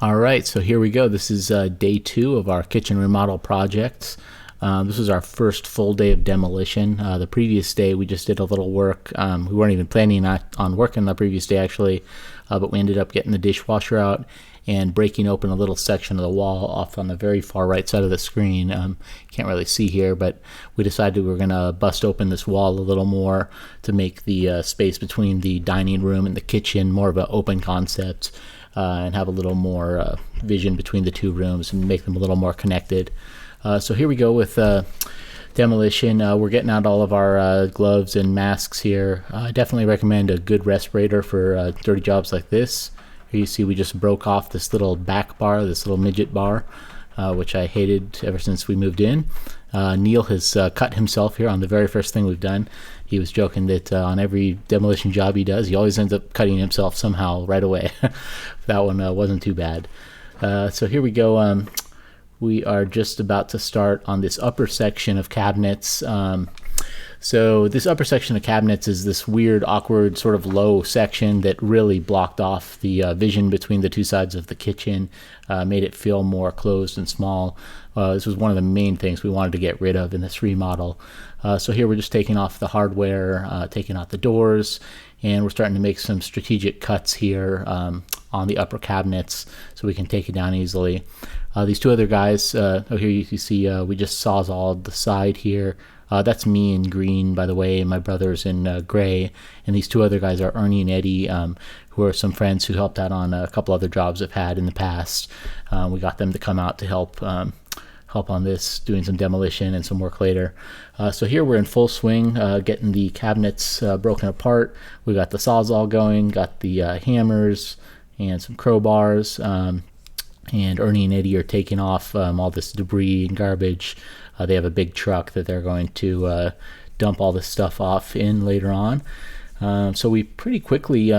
All right, so here we go. This is day 2 of our kitchen remodel project. This was our first full day of demolition. The previous day we just did a little work. We weren't even planning on working the previous day actually, but we ended up getting the dishwasher out and breaking open a little section of the wall off on the very far right side of the screen. Can't really see here, but we decided we were going to bust open this wall a little more to make the space between the dining room and the kitchen more of an open concept. And have a little more vision between the two rooms and make them a little more connected. So here we go with demolition. We're getting out all of our gloves and masks here. I definitely recommend a good respirator for dirty jobs like this. Here you see we just broke off this little back bar, this little midget bar, which I hated ever since we moved in. Neil has cut himself here on the very first thing we've done. He was joking that on every demolition job he does, he always ends up cutting himself somehow right away. That one wasn't too bad. So here we go. We are just about to start on this upper section of cabinets. So this upper section of cabinets is this weird, awkward, sort of low section that really blocked off the vision between the two sides of the kitchen, made it feel more closed and small. This was one of the main things we wanted to get rid of in this remodel. So here we're just taking off the hardware, taking out the doors, and we're starting to make some strategic cuts here on the upper cabinets so we can take it down easily. These two other guys, here you see we just sawzalled the side here. That's me in green, by the way, and my brother's in gray. And these two other guys are Ernie and Eddie, who are some friends who helped out on a couple other jobs I've had in the past. We got them to come out to help on this, doing some demolition and some work later. So here we're in full swing, getting the cabinets broken apart. We got the sawzall going, got the hammers and some crowbars, and Ernie and Eddie are taking off all this debris and garbage. They have a big truck that they're going to dump all this stuff off in later on. So we pretty quickly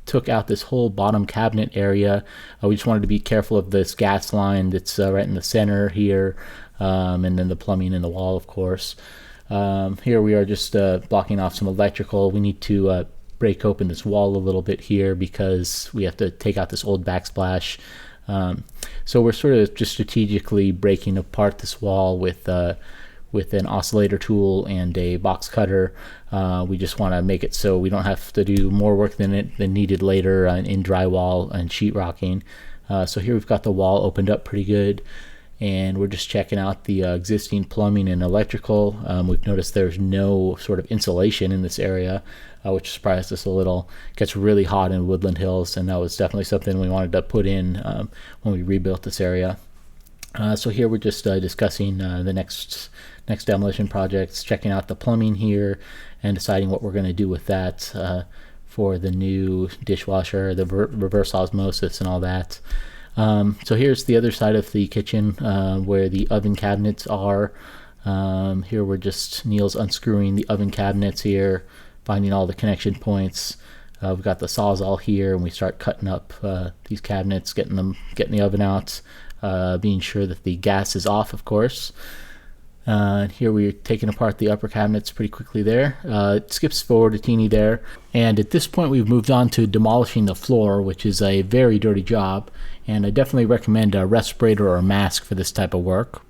took out this whole bottom cabinet area. We just wanted to be careful of this gas line that's right in the center here, and then the plumbing in the wall, of course. Here we are just blocking off some electrical. We need to break open this wall a little bit here because we have to take out this old backsplash. So we're sort of just strategically breaking apart this wall with an oscillator tool and a box cutter. We just want to make it so we don't have to do more work than needed later in drywall and sheetrocking. So here we've got the wall opened up pretty good, and we're just checking out the existing plumbing and electrical. We've noticed there's no sort of insulation in this area, which surprised us a little. It gets really hot in Woodland Hills, and that was definitely something we wanted to put in when we rebuilt this area. So here we're just discussing the next demolition projects, checking out the plumbing here and deciding what we're going to do with that for the new dishwasher, the reverse osmosis and all that. So here's the other side of the kitchen where the oven cabinets are. Here we're just, Neil's unscrewing the oven cabinets here, finding all the connection points. We've got the sawzall here, and we start cutting up these cabinets, getting the oven out, being sure that the gas is off, of course. And here we're taking apart the upper cabinets pretty quickly there. It skips forward a teeny there. And at this point we've moved on to demolishing the floor, which is a very dirty job. And I definitely recommend a respirator or a mask for this type of work.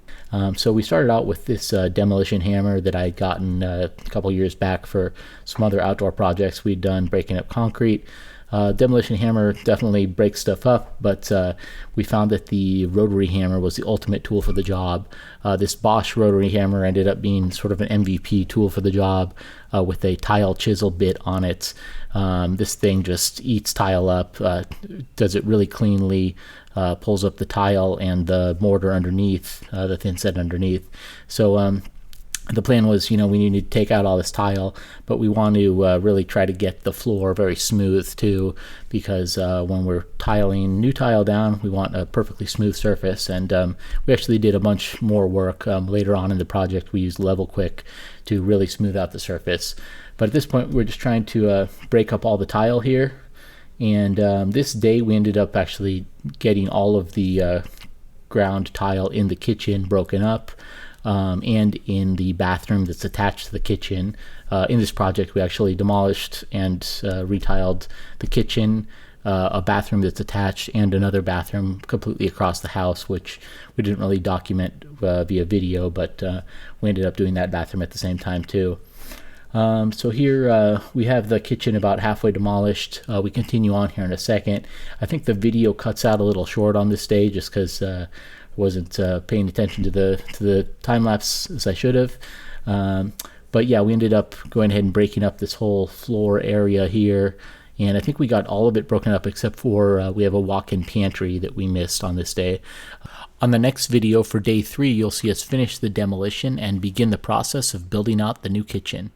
So we started out with this demolition hammer that I had gotten a couple years back for some other outdoor projects we'd done, breaking up concrete. Demolition hammer definitely breaks stuff up, but we found that the rotary hammer was the ultimate tool for the job. This Bosch rotary hammer ended up being sort of an MVP tool for the job with a tile chisel bit on it. This thing just eats tile up, does it really cleanly, pulls up the tile and the mortar underneath, the thin set underneath. So the plan was, we needed to take out all this tile, but we want to really try to get the floor very smooth too, because when we're tiling new tile down, we want a perfectly smooth surface. And we actually did a bunch more work later on in the project. We used Level Quick to really smooth out the surface. But at this point, we're just trying to break up all the tile here. And this day, we ended up actually getting all of the ground tile in the kitchen broken up. And in the bathroom that's attached to the kitchen. In this project, we actually demolished and retiled the kitchen, a bathroom that's attached and another bathroom completely across the house, which we didn't really document via video, but we ended up doing that bathroom at the same time too. So here we have the kitchen about halfway demolished. We continue on here in a second. I think the video cuts out a little short on this day just because I wasn't paying attention to the time lapse as I should have. But yeah, we ended up going ahead and breaking up this whole floor area here. And I think we got all of it broken up except for we have a walk-in pantry that we missed on this day. On the next video for day 3, you'll see us finish the demolition and begin the process of building out the new kitchen.